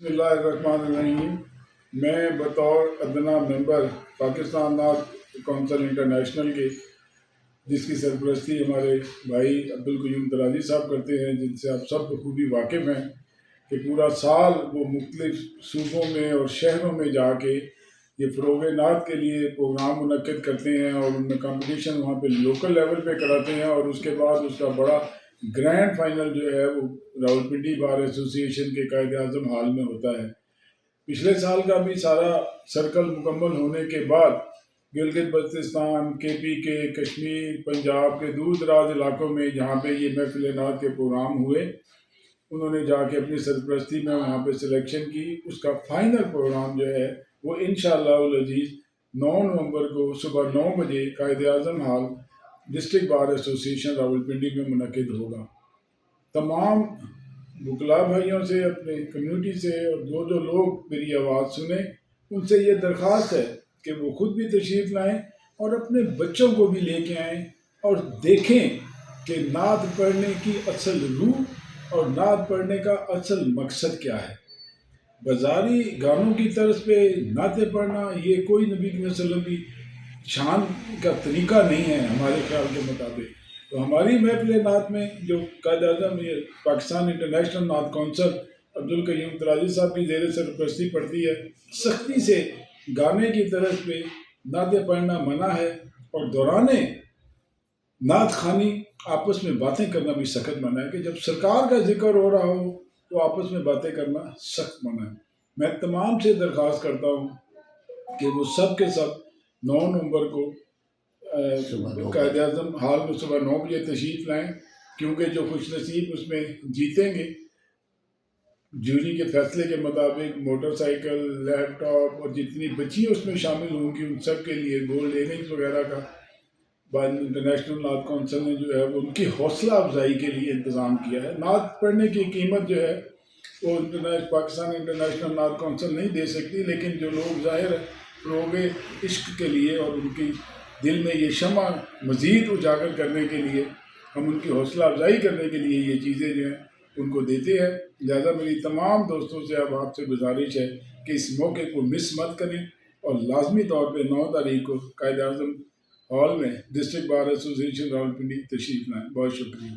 बिस्मिल्लाहिर्रहमानिर्रहीम। मैं बतौर अदना member Pakistan north council international के, जिसकी सरपरस्ती हमारे भाई अब्दुल क़य्यूम तराजी साहब करते हैं, जिनसे आप सब बखूबी वाकिफ़ हैं कि पूरा साल वो मुख्तलिफ़ सूबों में और शहरों में जाके ये फ़रोग़ नात के लिए प्रोग्राम मुनक्किद करते हैं और उनमें कंपटीशन वहाँ पे लोकल लेवल पे कराते हैं और उसके बाद उसका बड़ा ग्रैंड फाइनल जो है वो रावलपिंडी बार एसोसिएशन के कायद-ए-आज़म हाल में होता है। पिछले साल का भी सारा सर्कल मुकम्मल होने के बाद गिलगित बल्तिस्तान, KPK, कश्मीर, पंजाब के दूर दराज इलाकों में जहाँ पे ये महफ़िल नात के प्रोग्राम हुए, उन्होंने जाके अपनी सरपरस्ती में वहाँ पे सिलेक्शन की। उसका फाइनल प्रोग्राम जो है वो इंशाअल्लाहुल अज़ीज़ 9 नवंबर को सुबह 9 बजे कायद-ए-आज़म हाल डिस्ट्रिक्ट बार एसोसिएशन रावलपिंडी में मुनक्किद होगा। तमाम वकला भाइयों से, अपने कम्युनिटी से और जो लोग मेरी आवाज़ सुने, उनसे ये दरख्वास्त है कि वो खुद भी तशरीफ़ लाएँ और अपने बच्चों को भी लेके आएँ और देखें कि नात पढ़ने की असल रूह और नात पढ़ने का असल मकसद क्या है। बाज़ारी गानों की तर्ज पे नातें पढ़ना ये कोई नबी सल्लल्लाहु अलैहि वसल्लम की शान का तरीका नहीं है हमारे ख्याल के मुताबिक। तो हमारी महफ़िल नात में जो कायद-ए-आज़म ये पाकिस्तान इंटरनेशनल नात कौंसिल अब्दुल क़य्यूम तराजी साहब की ज़ेर सरपरस्ती पड़ती है, सख्ती से गाने की तर्ज पे नातें पढ़ना मना है और दौराने नात ख़ानी आपस में बातें करना भी सख्त मना है कि जब सरकार का जिक्र हो रहा हो तो आपस में बातें करना सख्त मना है। मैं तमाम से दरख्वास्त करता हूँ कि वो सब के सब 9 नवंबर को कायद-ए-आज़म हाल में सुबह 9 बजे तशरीफ़ लाएँ, क्योंकि जो खुश नसीब उसमें जीतेंगे, जूरी के फैसले के मुताबिक मोटरसाइकिल, लैपटॉप और जितनी बच्ची उसमें शामिल होंगी उन सब के लिए गोल्ड इयरिंग्स वगैरह का इंटरनेशनल नात कौंसिल ने जो है वो उनकी हौसला अफजाई के लिए इंतज़ाम किया है। नात पढ़ने की कीमत जो है वो पाकिस्तान इंटरनेशनल नात कौंसिल नहीं दे सकती, लेकिन जो लोग ज़ाहिर है फ़रोग़ इश्क के लिए और उनकी दिल में ये शम्मा मज़ीद उजागर करने के लिए, हम उनकी हौसला अफजाई करने के लिए ये चीज़ें जो हैं उनको देते हैं। लिहाजा मेरी तमाम दोस्तों से अब आपसे गुजारिश है कि इस मौके को मिस मत करें और लाजमी तौर पे 9 तारीख को कायद-ए-आज़म हॉल में डिस्ट्रिक्ट बार एसोसिएशन रावलपिंडी तशरीफ़ लाएँ। बहुत शुक्रिया।